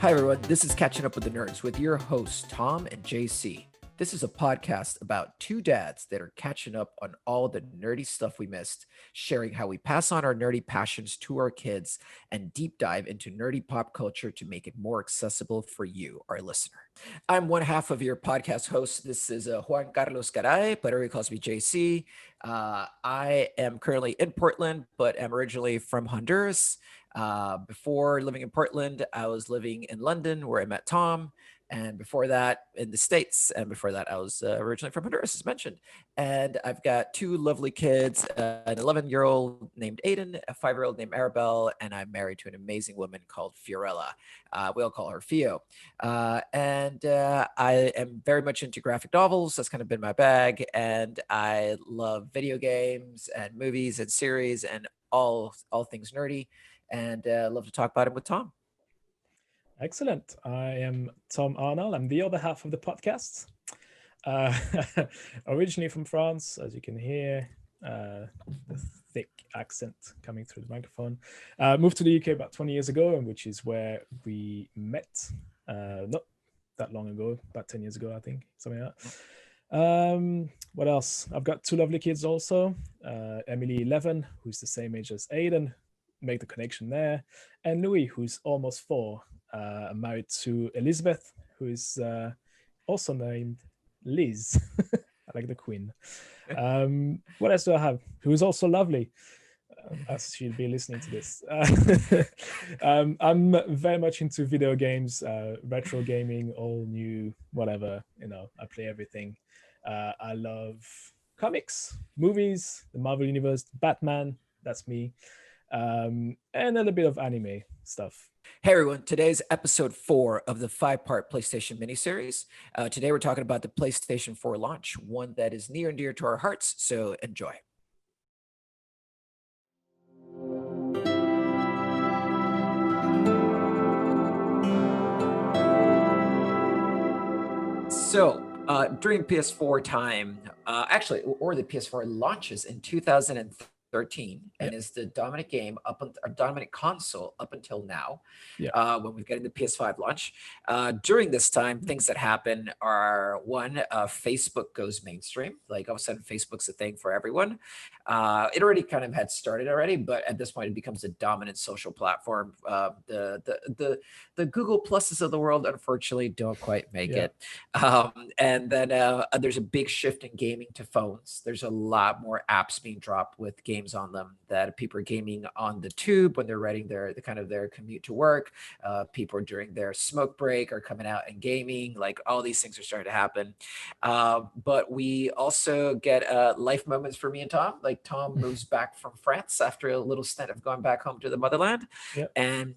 Hi, everyone. This is Catching Up with the Nerds with your hosts, Tom and JC. This is a podcast about two dads that are catching up on all the nerdy stuff we missed, sharing how we pass on our nerdy passions to our kids, and deep dive into nerdy pop culture to make it more accessible for you, our listener. I'm one half of your podcast host. This is Juan Carlos Garay, but everybody calls me JC. I am currently in Portland, but am originally from Honduras. Before living in Portland, I was living in London where I met Tom. And before that, in the States. And before that, I was originally from Honduras, as mentioned. And I've got two lovely kids, an 11-year-old named Aiden, a 5-year-old named Arabelle, and I'm married to an amazing woman called Fiorella. We all call her Fio. And I am very much into graphic novels. That's kind of been my bag. And I love video games and movies and series and all things nerdy, and love to talk about it with Tom. Excellent. I am Tom Arnold. I'm the other half of the podcast. Uh, Originally from France, as you can hear, the thick accent coming through the microphone. Moved to the UK about 20 years ago, which is where we met. Not that long ago, about 10 years ago, I think, something like that. What else? I've got two lovely kids also. Emily, 11, who's the same age as Aiden. Make the connection there. And Louis, who's almost 4. I'm married to Elizabeth, who is also named Liz. I like the Queen. What else do I have? Who is also lovely, as she'll be listening to this. I'm very much into video games, retro gaming, all new, whatever. I play everything. I love comics, movies, the Marvel Universe, Batman. That's me. And a little bit of anime stuff. Hey everyone, today's episode 4 of the 5-part PlayStation miniseries. Today we're talking about the PlayStation 4 launch, one that is near and dear to our hearts, so enjoy. So, during PS4 time, or the PS4 launches in 2013, and is the dominant game dominant console up until now. When we're getting the PS5 launch. During this time, things that happen are one, Facebook goes mainstream. Like all of a sudden, Facebook's a thing for everyone. It already kind of had started already, but at this point, it becomes a dominant social platform. The Google Pluses of the world, unfortunately, don't quite make it. And then there's a big shift in gaming to phones. There's a lot more apps being dropped with games on them that people are gaming on the tube when they're riding their commute to work. People are during their smoke break are coming out and gaming. Like all these things are starting to happen. But we also get life moments for me and Tom. Like Tom moves back from France after a little stint of going back home to the motherland, and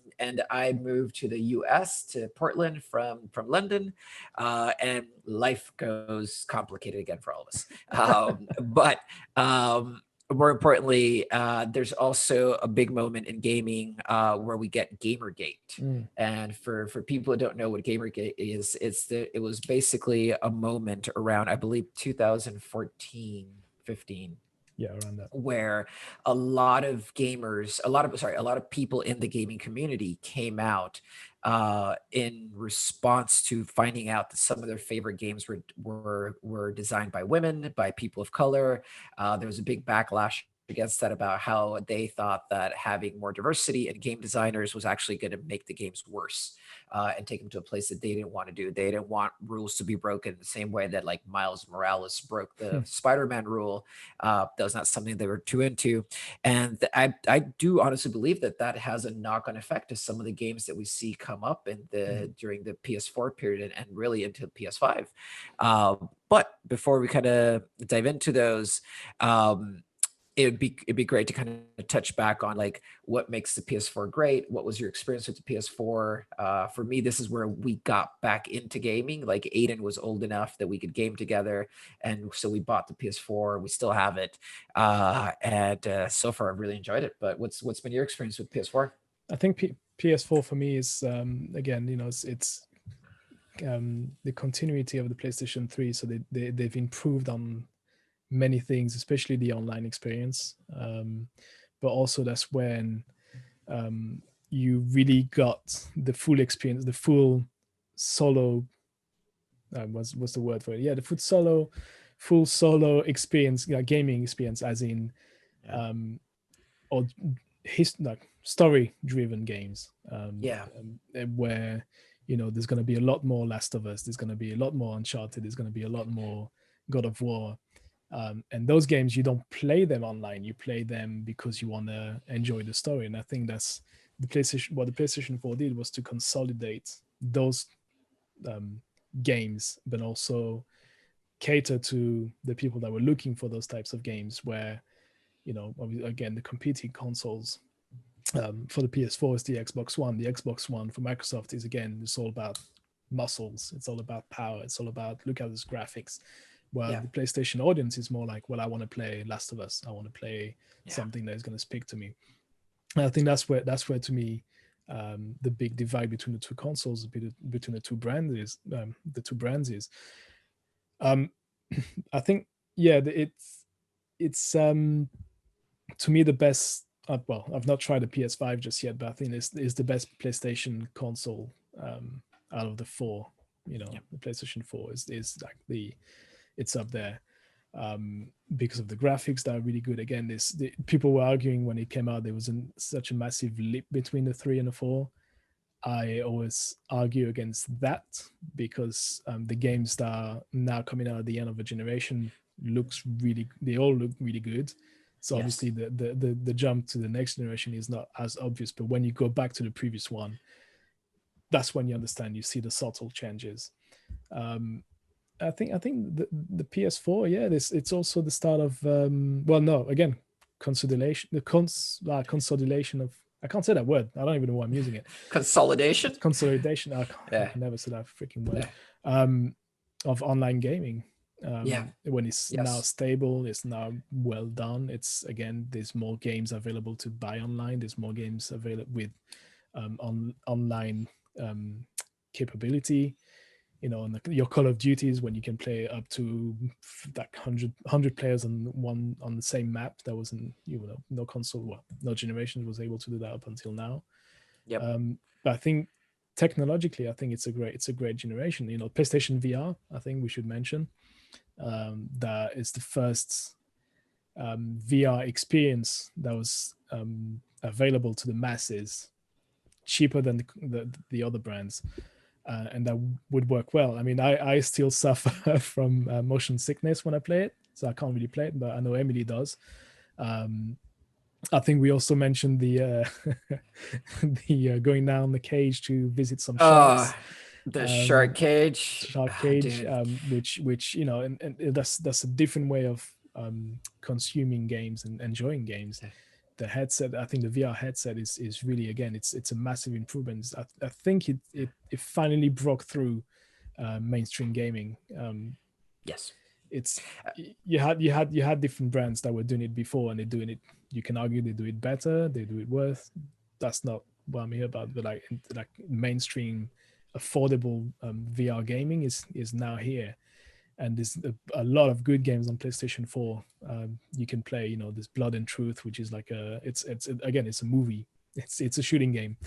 I moved to the U.S. to Portland from London. And life goes complicated again for all of us. But more importantly, there's also a big moment in gaming where we get Gamergate. And for people who don't know what Gamergate is, it was basically a moment around, I believe, 2014, 15. Around that, where a lot of people in the gaming community came out in response to finding out that some of their favorite games were designed by women, by people of color. There was a big backlash against that about how they thought that having more diversity in game designers was actually going to make the games worse and take them to a place that they didn't want to do. They didn't want rules to be broken the same way that like Miles Morales broke the Spider-Man rule. That was not something they were too into. And I do honestly believe that has a knock-on effect to some of the games that we see come up in during the PS4 period and really into PS5. But before we kind of dive into those, it'd be great to kind of touch back on like what makes the PS4 great. What was your experience with the PS4? For me, this is where we got back into gaming. Like Aiden was old enough that we could game together, and so we bought the PS4. We still have it, and so far I've really enjoyed it. But what's been your experience with PS4? I think PS4 for me is again, it's the continuity of the PlayStation 3. So they've improved on many things, especially the online experience. But also that's when you really got the full experience, the full solo. What's the word for it? Yeah, the full solo experience, gaming experience, as in, Yeah. or like story-driven games. Yeah. Where there's going to be a lot more Last of Us. There's going to be a lot more Uncharted. There's going to be a lot more God of War. And those games, you don't play them online. You play them because you want to enjoy the story. And I think that's what the PlayStation 4 did, was to consolidate those games, but also cater to the people that were looking for those types of games. Where, again, the competing consoles for the PS4 is the Xbox One. The Xbox One for Microsoft is, again, it's all about muscles. It's all about power. It's all about, look at this graphics. While the PlayStation audience is more like, well, I want to play Last of Us. I want to play something that is going to speak to me. And I think that's where to me, the big divide between the two consoles, between the two brands is. I think, it's to me the best. Well, I've not tried the PS5 just yet, but I think it's the best PlayStation console out of the four. The PlayStation 4 is like it's up there, because of the graphics that are really good. Again, people were arguing when it came out there was such a massive leap between the 3 and the 4. I always argue against that, because the games that are now coming out at the end of a generation they all look really good. So obviously the jump to the next generation is not as obvious, but when you go back to the previous one, that's when you understand, you see the subtle changes. I think the PS4, it's also the start of consolidation of, I can't say that word. I don't even know why I'm using it. Consolidation. Consolidation. I can never say that freaking word. Of online gaming. When it's now stable, it's now well done. It's, again, there's more games available to buy online. There's more games available with online capability. And your Call of Duties, when you can play up to like 100 players on the same map. That wasn't, no console, no generation was able to do that up until now. But I think technologically, I think it's a great generation. PlayStation VR, I think we should mention, that is the first VR experience that was available to the masses, cheaper than the other brands. And that would work well. I mean, I still suffer from motion sickness when I play it, so I can't really play it, but I know Emily does. I think we also mentioned the going down the cage to visit some sharks. The shark cage. Which and that's a different way of consuming games and enjoying games. The headset, I think the VR headset is really, again, it's a massive improvement. I think it finally broke through mainstream gaming. It's you had different brands that were doing it before, and they're doing it. You can argue they do it better, they do it worse. That's not what I'm here about. But like mainstream, affordable VR gaming is now here. And there's a lot of good games on PlayStation 4. You can play, there's Blood and Truth, which is like it's a movie. It's a shooting game.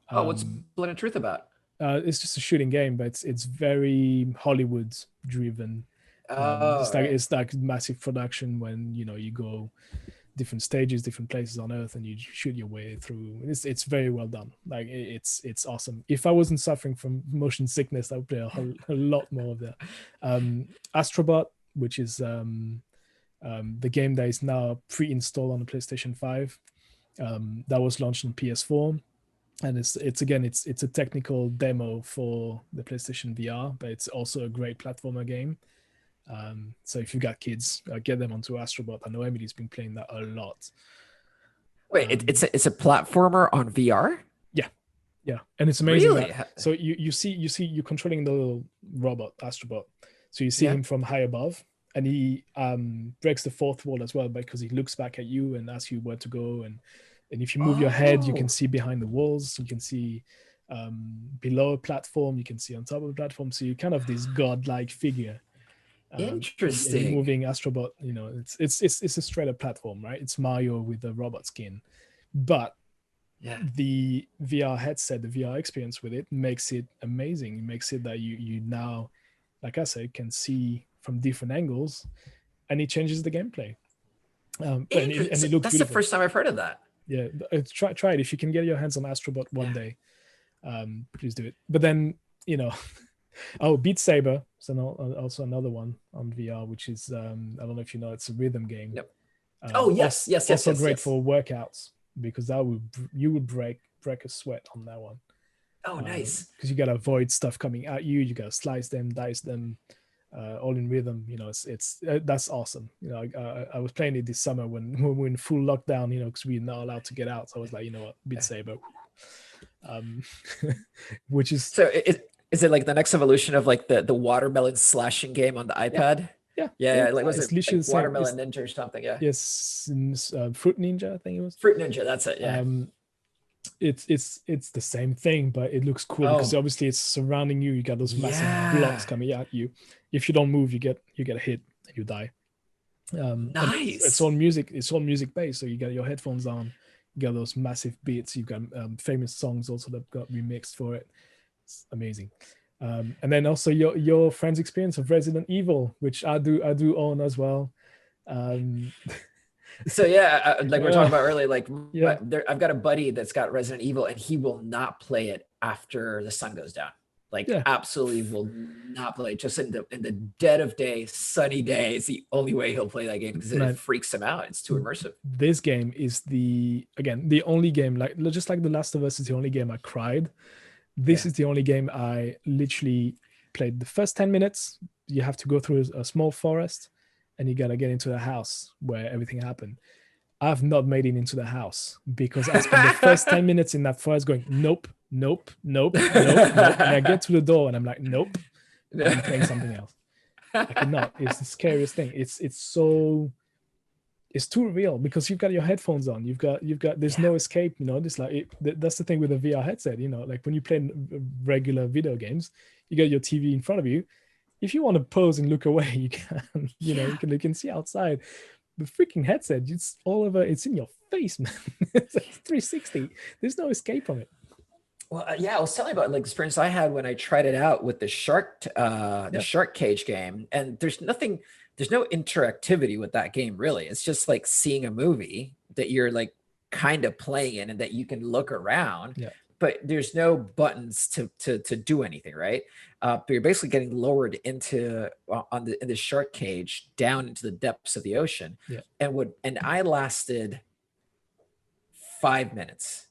What's Blood and Truth about? It's just a shooting game, but it's very Hollywood driven. It's like massive production when you go different stages, different places on Earth, and you shoot your way through. It's very well done. Like it's awesome. If I wasn't suffering from motion sickness, I would play a lot more of that. Astrobot, which is the game that is now pre-installed on the PlayStation 5, that was launched on PS4, and it's a technical demo for the PlayStation VR, but it's also a great platformer game. So if you've got kids, get them onto Astrobot. I know Emily's been playing that a lot. Wait, it's a platformer on VR? Yeah, and it's amazing. Really? So you see you're controlling the little robot Astrobot. So you see him from high above, and he breaks the fourth wall as well, because he looks back at you and asks you where to go. And if you move your head, you can see behind the walls. You can see below a platform. You can see on top of the platform. So you're kind of this godlike figure. Interesting. Moving Astrobot, it's a straight up platform, right? It's Mario with the robot skin, but Yeah. the VR headset, the VR experience with it makes it amazing. It makes it that you now, like I said, can see from different angles, and it changes the gameplay. And it looks That's the beautiful. first time I've heard of that. Yeah, try it if you can get your hands on Astrobot one day. Please do it. But then, you know, oh, Beat Saber is also another one on VR, which is I don't know if you know, it's a rhythm game. Yep. Oh yes, yes, yes, Also yes, great yes. for workouts, because you would break a sweat on that one. Oh, nice. Because you gotta avoid stuff coming at you. You gotta slice them, dice them, all in rhythm. You know, it's that's awesome. You know, I was playing it this summer when we were in full lockdown. You know, because we're not allowed to get out. So I was like, you know what, Beat Saber, which is So is it like the next evolution of like the watermelon slashing game on the iPad? Yeah. Like was it's it literally like the same. Watermelon Ninja or something? Yeah. Yes, Fruit Ninja, I think it was. Fruit Ninja. That's it. Yeah. It's the same thing, but it looks cool because obviously it's surrounding you. You got those massive blocks coming at you. If you don't move, you get hit and you die. Nice. It's all music. It's all music based. So you got your headphones on. You got those massive beats. You've got famous songs also that got remixed for it. It's amazing. And then also your friend's experience of Resident Evil, which I do own as well. So yeah, like we were talking about earlier, like Yeah. I've got a buddy that's got Resident Evil, and he will not play it after the sun goes down. Like absolutely will not play it. Just in the dead of day, sunny day is the only way he'll play that game, because it freaks him out. It's too immersive. This game is the only game, like just like The Last of Us is the only game I cried. This is the only game I literally played the first 10 minutes. You have to go through a small forest, and you gotta get into a house where everything happened. I've not made it into the house because I spent the first 10 minutes in that forest going, nope. And I get to the door and I'm like, nope. I'm playing something else. I cannot. It's the scariest thing. It's too real because you've got your headphones on. You've got there's no escape, you know. This that's the thing with a VR headset, you know, like when you play regular video games, you got your TV in front of you. If you want to pose and look away, you can, you know, you can see outside. The freaking headset, it's all over, it's in your face, man. It's like 360. There's no escape from it. Well, I was telling you about like experience I had when I tried it out with the shark cage game, and there's no interactivity with that game really. It's just like seeing a movie that you're like kind of playing in and that you can look around. Yeah. But there's no buttons to do anything, right? But you're basically getting lowered into in the shark cage down into the depths of the ocean. Yeah. And I lasted 5 minutes,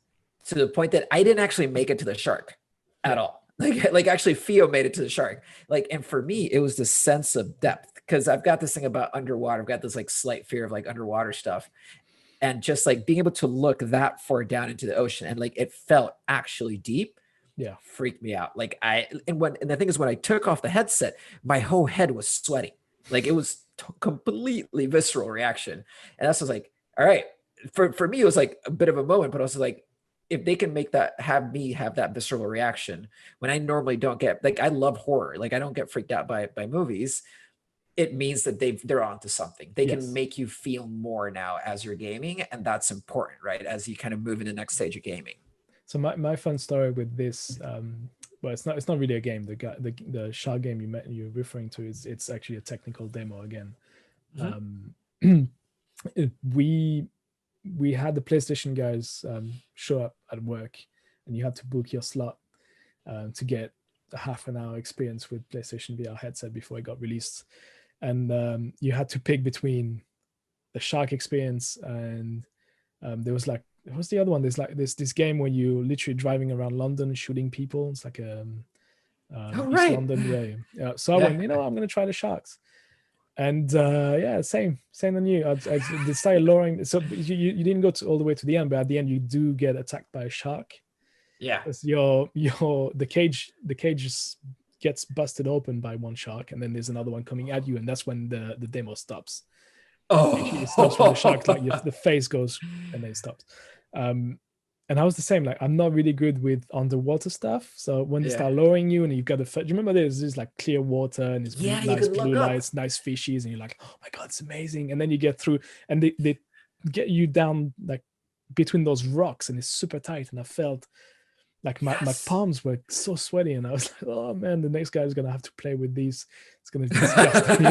to the point that I didn't actually make it to the shark at all. Like actually Theo made it to the shark. Like, and for me, it was the sense of depth, because I've got this thing about underwater. I've got this like slight fear of like underwater stuff. And just like being able to look that far down into the ocean and like it felt actually deep, freaked me out. Like and the thing is, when I took off the headset, my whole head was sweating. Like it was completely visceral reaction. And that's was like, all right, for me, it was like a bit of a moment, but also like, if they can have me have that visceral reaction when I normally don't get, like, I love horror. Like I don't get freaked out by movies. It means that they're onto something. They can make you feel more now as you're gaming, and that's important, right? As you kind of move in the next stage of gaming. So my fun story with this, well, it's not really a game. The shark game you're referring to it's actually a technical demo again. Mm-hmm. We had the PlayStation guys show up at work, and you had to book your slot to get a half an hour experience with PlayStation VR headset before it got released. And you had to pick between the shark experience and there was like, what's the other one? There's like this game where you literally driving around London shooting people. It's like East London. Yeah. So I went, you know, I'm going to try the sharks. And same on you. I decided lowering. So you didn't go all the way to the end, but at the end you do get attacked by a shark. Yeah. The cage just gets busted open by one shark, and then there's another one coming at you, and that's when the demo stops. It stops when the shark, like the face goes and then it stops. And I was the same. Like I'm not really good with underwater stuff, so when they start lowering you and you've got do you remember there's like clear water and it's nice blue lights, nice fishies, and you're like, oh my god, it's amazing. And then you get through, and they get you down like between those rocks, and it's super tight, and I felt like my palms were so sweaty, and I was like, oh man, the next guy is gonna have to play with these. It's gonna be disgusting.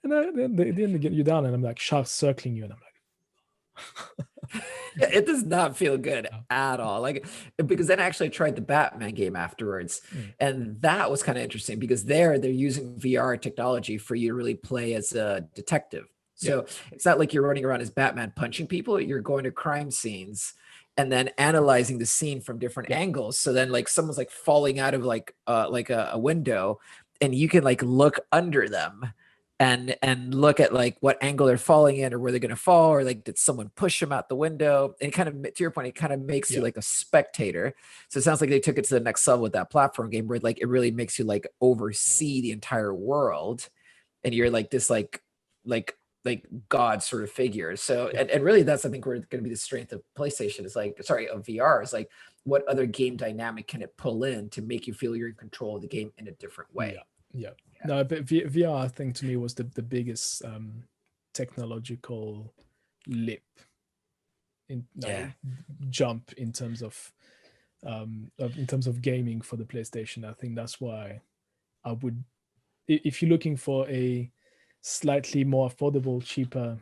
And then they get you down, and I'm like sharks circling you, and I'm like, It does not feel good at all. Like, because then I actually tried the Batman game afterwards, and that was kind of interesting because they're using VR technology for you to really play as a detective. So it's not like you're running around as Batman punching people. You're going to crime scenes and then analyzing the scene from different angles. So then like someone's like falling out of like a window, and you can like look under them and look at like what angle they're falling in, or where they're going to fall, or like did someone push them out the window. And it kind of, to your point, it kind of makes you like a spectator. So it sounds like they took it to the next level with that platform game, where like it really makes you like oversee the entire world, and you're like this like God sort of figure. So and really that's, I think, where it's going to be the strength of PlayStation is like, sorry, of VR is like, what other game dynamic can it pull in to make you feel you're in control of the game in a different way? No, but VR, I think, to me was the biggest technological leap jump in terms of gaming for the PlayStation. I think that's why I would, if you're looking for a slightly more affordable, cheaper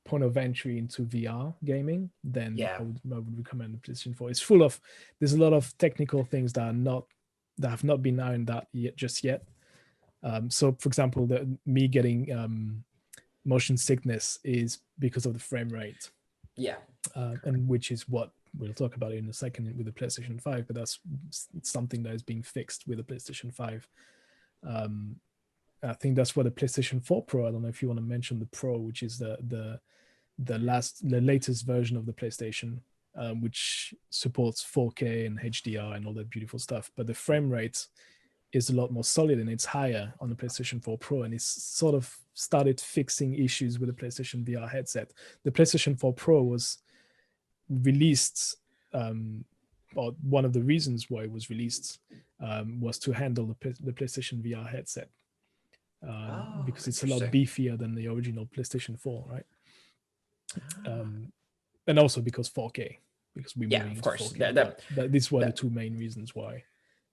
point of entry into VR gaming, then I would recommend the PlayStation 4. It's full of, there's a lot of technical things that have not been ironed out just yet. So, for example, me getting motion sickness is because of the frame rate. And which is what we'll talk about in a second with the PlayStation 5, but that's something that is being fixed with the PlayStation 5. I think that's what the PlayStation 4 Pro, I don't know if you want to mention the Pro, which is the latest version of the PlayStation, which supports 4K and HDR and all that beautiful stuff. But the frame rate is a lot more solid, and it's higher on the PlayStation 4 Pro, and it's sort of started fixing issues with the PlayStation VR headset. The PlayStation 4 Pro was released, or one of the reasons why it was released was to handle the PlayStation VR headset, because it's a lot beefier than the original PlayStation 4, right? And also because 4K, because we're moving of course. 4K. These were the two main reasons why.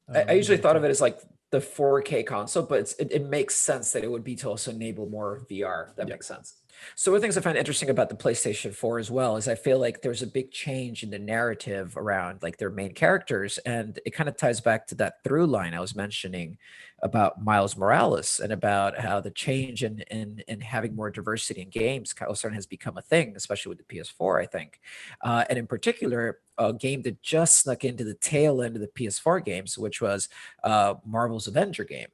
I usually thought of it as like the 4K console, but it makes sense that it would be to also enable more VR. That makes sense. So one of the things I find interesting about the PlayStation 4 as well is I feel like there's a big change in the narrative around like their main characters, and it kind of ties back to that through line I was mentioning about Miles Morales, and about how the change in having more diversity in games kind of has become a thing, especially with the PS4, I think. And in particular, a game that just snuck into the tail end of the PS4 games, which was Marvel's Avenger game.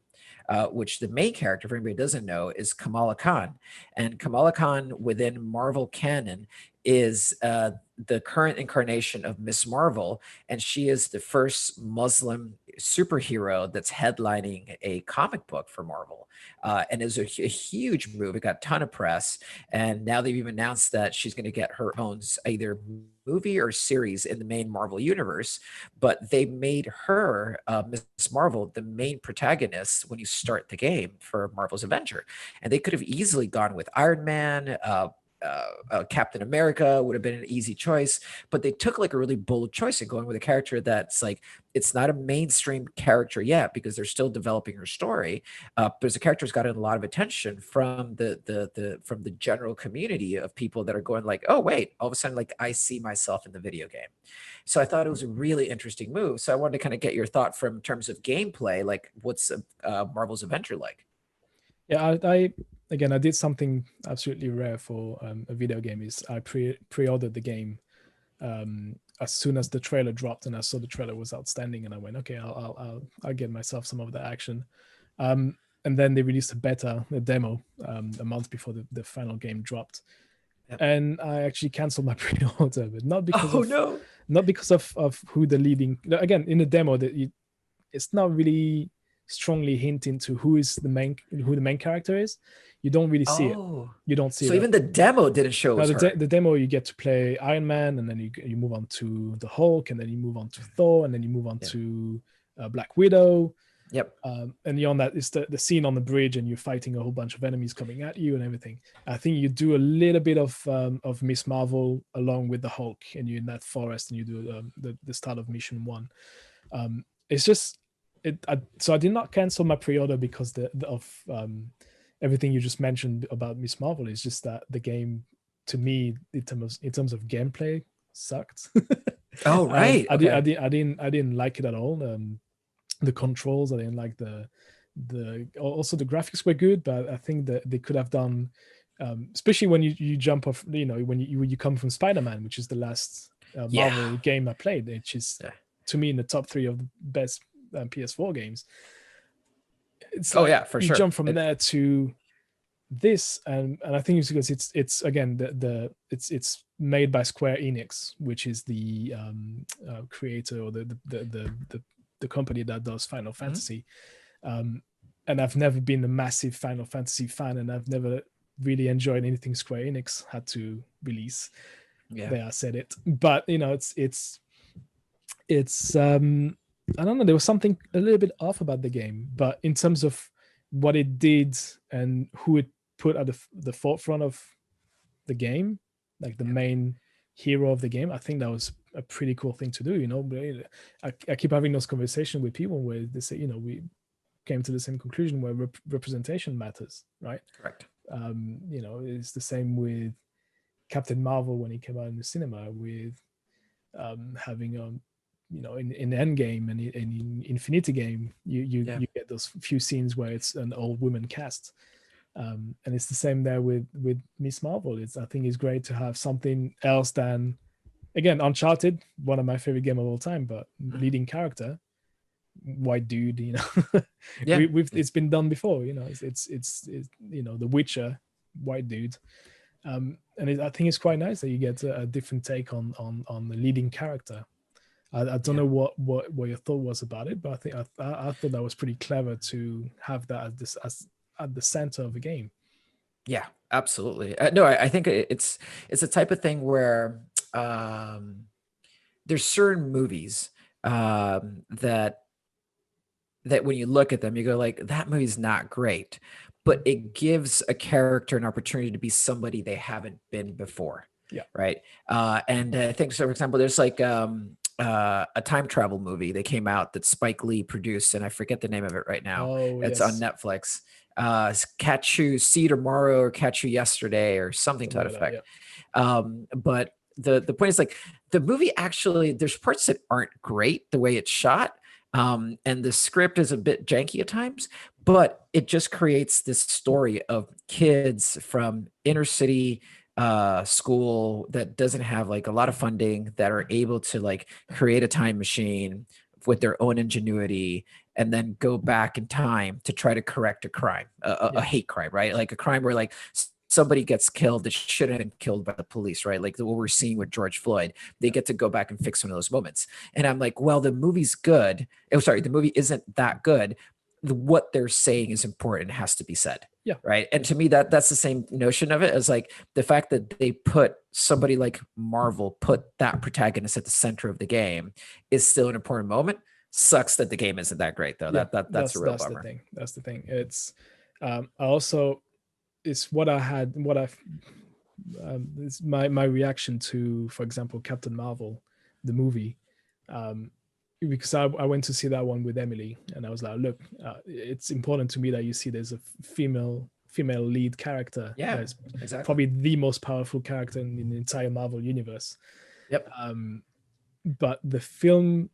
Which the main character, for anybody who doesn't know, is Kamala Khan. And Kamala Khan within Marvel canon is the current incarnation of Miss Marvel, and she is the first Muslim superhero that's headlining a comic book for Marvel. And it was a huge move. It got a ton of press, and now they've even announced that she's going to get her own either movie or series in the main Marvel universe. But they made her, Miss Marvel, the main protagonist when you start the game for Marvel's Avenger. And they could have easily gone with Iron Man, Captain America would have been an easy choice, but they took like a really bold choice in going with a character that's like, it's not a mainstream character yet because they're still developing her story. But it's a character who's gotten a lot of attention from the general community of people that are going like, oh wait, all of a sudden like I see myself in the video game. So I thought it was a really interesting move. So I wanted to kind of get your thought from terms of gameplay, like what's Marvel's Avenger like? Yeah, I again, I did something absolutely rare for a video game. Is I pre-ordered the game as soon as the trailer dropped, and I saw the trailer was outstanding, and I went, okay, I'll get myself some of that action. And then they released a demo, a month before the final game dropped. Yep. And I actually canceled my pre-order, but not because of who the leading. Again, in the demo, it's not really strongly hinting to who the main character is. You don't really see it. You don't see it. So even the demo didn't show us her. The demo, you get to play Iron Man, and then you move on to the Hulk, and then you move on to Thor, and then you move on to Black Widow. Yep. And beyond that is the scene on the bridge, and you're fighting a whole bunch of enemies coming at you and everything. I think you do a little bit of Miss Marvel along with the Hulk, and you're in that forest, and you do the start of mission 1. It's just so I did not cancel my pre-order because of everything you just mentioned about Miss Marvel. Is just that the game, to me, in terms of gameplay, sucked. Oh, right. I Okay. didn't like it at all. The controls, I didn't like also the graphics were good, but I think that they could have done, especially when you jump off, when you come from Spider-Man, which is the last Yeah. Marvel game I played, which is to me in the top 3 of the best PS4 games. It's like yeah, for you sure. jump from there to this, and I think it's because it's again it's made by Square Enix, which is the creator, or the company that does Final Fantasy. And I've never been a massive Final Fantasy fan, and I've never really enjoyed anything Square Enix had to release. Yeah. There, I said it. But it's I don't know, there was something a little bit off about the game, but in terms of what it did and who it put at the forefront of the game, like the main hero of the game, I think that was a pretty cool thing to do. I keep having those conversations with people where they say, we came to the same conclusion where representation matters, right? Correct. It's the same with Captain Marvel when he came out in the cinema, with having in Endgame and in Infinity Game, you get those few scenes where it's an all women cast. And it's the same there with Miss Marvel. I think it's great to have something else than, again, Uncharted, one of my favorite game of all time, but leading character, white dude. Yeah. It's been done before. It's The Witcher, white dude. And I think it's quite nice that you get a different take on the leading character. I don't know what your thought was about it, but I think I thought that was pretty clever to have that as at the center of the game. Yeah, absolutely. No, I think it's a type of thing where there's certain movies that when you look at them, you go like, that movie's not great, but it gives a character an opportunity to be somebody they haven't been before. Yeah. Right. And I think, so for example, there's like a time travel movie that came out that Spike Lee produced, and I forget the name of it right now. Oh, it's yes. on Netflix. Catch You See Tomorrow or Catch You Yesterday or something to that effect. But the point is, like, the movie actually, there's parts that aren't great the way it's shot. And the script is a bit janky at times, but it just creates this story of kids from inner city school that doesn't have like a lot of funding, that are able to like create a time machine with their own ingenuity and then go back in time to try to correct a crime, a hate crime, right? Like a crime where like somebody gets killed that shouldn't have been killed by the police, right? Like what we're seeing with George Floyd. They get to go back and fix one of those moments. And I'm like, well, the movie's good. Oh, sorry, the movie isn't that good. What they're saying is important and has to be said. Yeah. Right. And to me, that's the same notion of it as like the fact that they put somebody like Marvel, put that protagonist at the center of the game is still an important moment. Sucks that the game isn't that great though. Yeah, That's a real bummer. That's the thing. It's also, it's what I've it's my reaction to, for example, Captain Marvel, the movie, because I went to see that one with Emily, and I was like, look, it's important to me that you see there's a female lead character. Yeah, that's exactly. probably the most powerful character in the entire Marvel universe. Yep. But the film,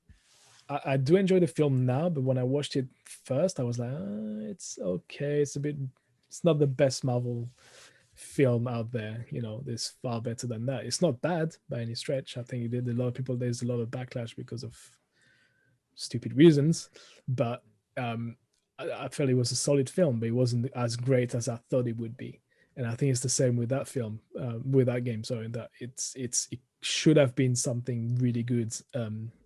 I do enjoy the film now, but when I watched it first, I was like, it's okay. It's not the best Marvel film out there. There's far better than that. It's not bad by any stretch. I think there's a lot of backlash because of stupid reasons, but I felt it was a solid film, but it wasn't as great as I thought it would be. And I think it's the same with that film, with that game. Sorry, that it should have been something really good,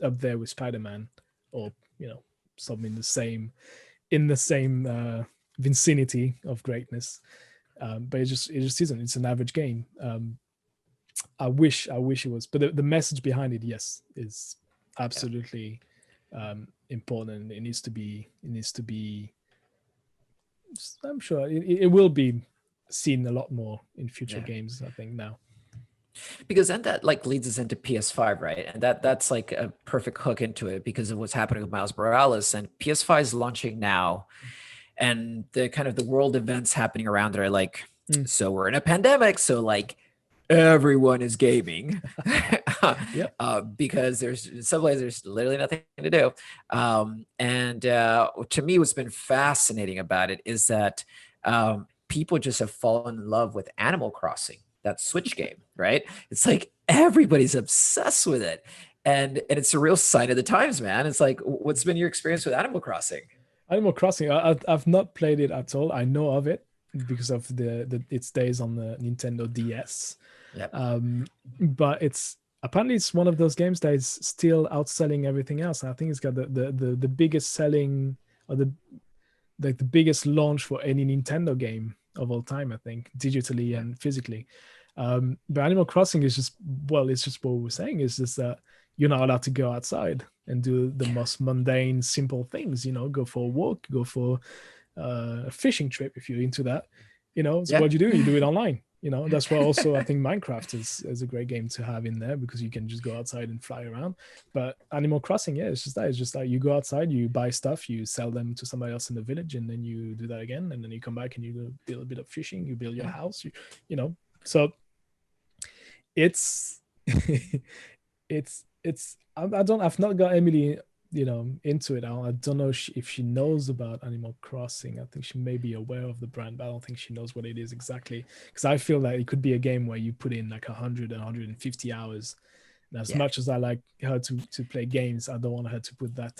up there with Spider-Man, or something in the same vicinity of greatness. But it just isn't. It's an average game. I wish it was, but the message behind it, yes, is absolutely important. It needs to be. I'm sure it will be seen a lot more in future games, I think, now. Because then that like leads us into PS5, right? And that's like a perfect hook into it because of what's happening with Miles Morales. And PS5 is launching now, and the kind of the world events happening around it are like, so we're in a pandemic, so like everyone is gaming. Because there's in some ways there's literally nothing to do. And to me, what's been fascinating about it is that people just have fallen in love with Animal Crossing, that Switch game, right? It's like everybody's obsessed with it. And it's a real sign of the times, man. It's like, what's been your experience with Animal Crossing? Animal Crossing, I've not played it at all. I know of it because of its days on the Nintendo DS. But apparently it's one of those games that is still outselling everything else. And I think it's got the biggest selling, or the biggest launch for any Nintendo game of all time, I think, digitally and physically. But Animal Crossing is just what we were saying, is just that you're not allowed to go outside and do the most mundane, simple things, go for a walk, go for a fishing trip if you're into that, so what you do it online. That's why also I think Minecraft is a great game to have in there, because you can just go outside and fly around. But Animal Crossing, it's just like you go outside, you buy stuff, you sell them to somebody else in the village, and then you do that again, and then you come back and you do a bit of fishing, you build your house, so it's I've not got Emily into it. I don't know if she knows about Animal Crossing. I think she may be aware of the brand, but I don't think she knows what it is exactly, because I feel like it could be a game where you put in like 150 hours, and as much as I like her to play games, I don't want her to put that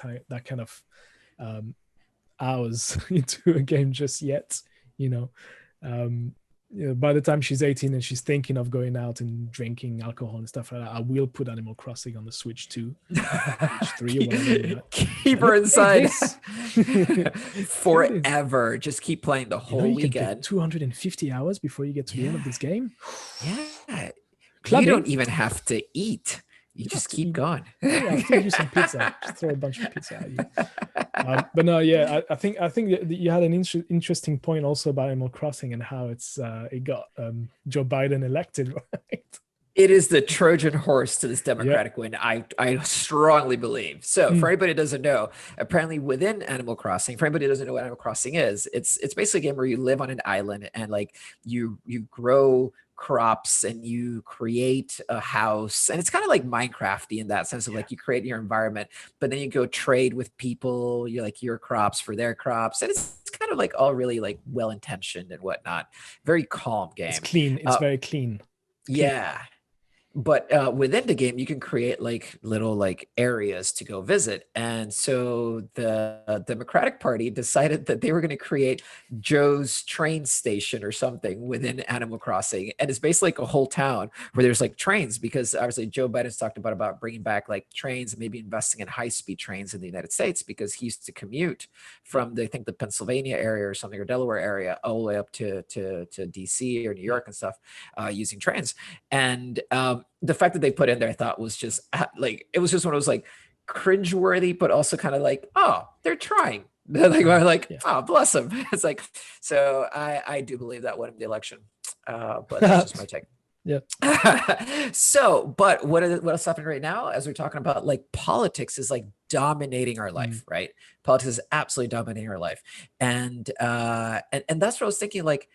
kind of hours into a game just yet. By the time she's 18 and she's thinking of going out and drinking alcohol and stuff like that, I will put Animal Crossing on the Switch 2, Switch 3, or whatever. Keep her inside forever. Just keep playing the whole weekend. Can get 250 hours before you get to the end of this game. Yeah. Clubbing. You don't even have to eat. You just keep going. I'll feed you some pizza. Just throw a bunch of pizza at you. But no, I think that you had an interesting point also about Animal Crossing and how it got Joe Biden elected, right? It is the Trojan horse to this Democratic win, I strongly believe. So for anybody who doesn't know, apparently within Animal Crossing, for anybody who doesn't know what Animal Crossing is, it's basically a game where you live on an island and like you grow crops and you create a house, and it's kind of like Minecrafty in that sense of like you create your environment, but then you go trade with people, you like your crops for their crops, and it's kind of like all really like well intentioned and whatnot. Very calm game. It's clean. It's very clean. Yeah. But within the game, you can create like little like areas to go visit. And so the Democratic Party decided that they were going to create Joe's train station or something within Animal Crossing. And it's basically like a whole town where there's like trains, because obviously Joe Biden's talked about bringing back like trains and maybe investing in high-speed trains in the United States, because he used to commute from I think the Pennsylvania area or something, or Delaware area, all the way up to DC or New York and stuff, using trains. And the fact that they put in there, I thought was just like, it was just one of those like cringeworthy, but also kind of like, oh, they're trying. Oh, bless them. It's like, so I do believe that won the election, but that's just my take. Yeah. So, but what else happening right now, as we're talking about, like politics is like dominating our life, right? Politics is absolutely dominating our life. And that's what I was thinking, like,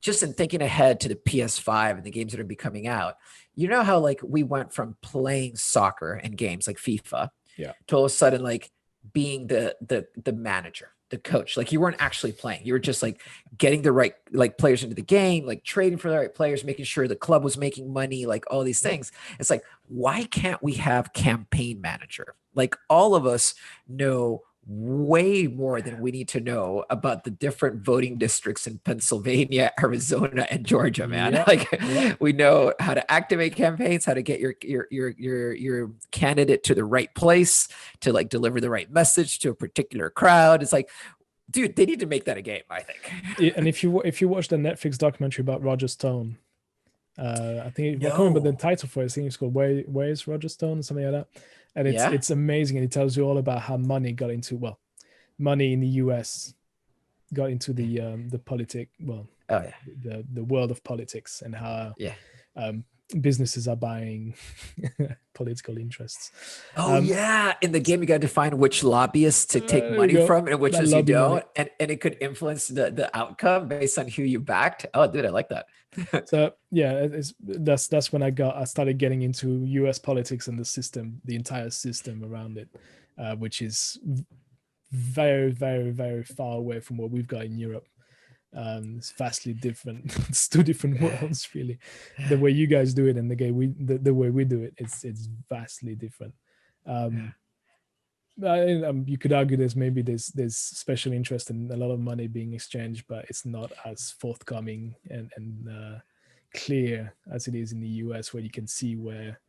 just in thinking ahead to the PS5 and the games that are be coming out, you know how like we went from playing soccer and games like FIFA to all of a sudden like being the manager, the coach. Like you weren't actually playing. You were just like getting the right like players into the game, like trading for the right players, making sure the club was making money, like all these things. It's like, why can't we have campaign manager? Like all of us know way more than we need to know about the different voting districts in Pennsylvania, Arizona, and Georgia, man. We know how to activate campaigns, how to get your candidate to the right place, to like deliver the right message to a particular crowd. It's like, dude, they need to make that a game, I think. And if you watch the Netflix documentary about Roger Stone, I think I can't remember the No. title for it. I think it's called Where's Roger Stone, something like that. And Yeah. it's amazing, and it tells you all about how money in the US got into Oh yeah. the world of politics, and how Yeah. um, businesses are buying political interests. Oh yeah. In the game, you got to find which lobbyists to take There you money go. from and which That ones you lobby money. don't, and it could influence the outcome based on who you backed. Oh, dude, I like that. So yeah, that's when I started getting into US politics and the system, the entire system around it, which is very, very, very far away from what we've got in Europe. It's vastly different. It's two different worlds, really. The way you guys do it and the way we do it, it's vastly different. You could argue there's special interest and a lot of money being exchanged, but it's not as forthcoming and clear as it is in the US, where you can see where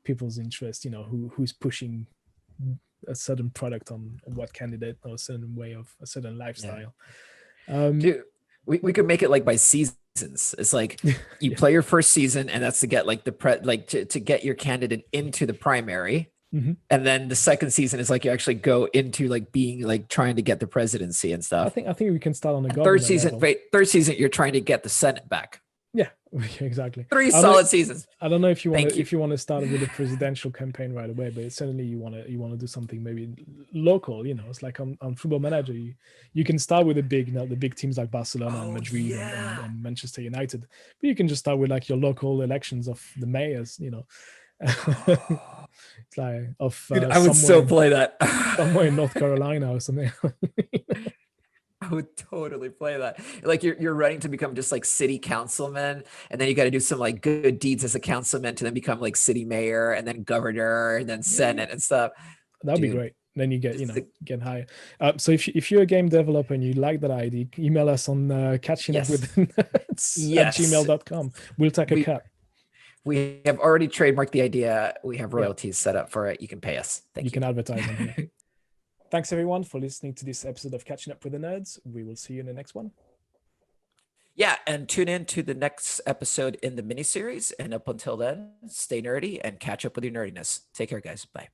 people's interest, who's pushing a certain product on what candidate, or a certain way of a certain lifestyle. Dude, we could make it like by seasons. It's like you Yeah. play your first season, and that's to get like to get your candidate into the primary. Mhm. And then the second season is like you actually go into like being like trying to get the presidency and I stuff. think we can start on the And governor third level. season, you're trying to get the Senate back. Yeah, exactly. Three I don't know- solid seasons. I don't know if you want Thank to you. if you want to start with a presidential campaign right away, but certainly you want to do something maybe local. It's like on Football Manager, you can start with the big teams like Barcelona and Oh, Madrid yeah. and Manchester United, but you can just start with like your local elections of the mayors. It's like of Dude, I would so play that. somewhere in North Carolina or something. I would totally play that. Like you're running to become just like city councilman, and then you got to do some like good deeds as a councilman to then become like city mayor and then governor and then senate and stuff. That'd be Dude, great. Then you get, it's the- get higher. So if you're a game developer and you like that idea, email us on catching up Yes. with nerds Yes. at gmail.com. We'll take a cut. We have already trademarked the idea. We have royalties set up for it. You can pay us. Thank You you. can advertise on here. Thanks everyone for listening to this episode of Catching Up with the Nerds. We will see you in the next one. Yeah, and tune in to the next episode in the miniseries. And up until then, stay nerdy and catch up with your nerdiness. Take care, guys. Bye.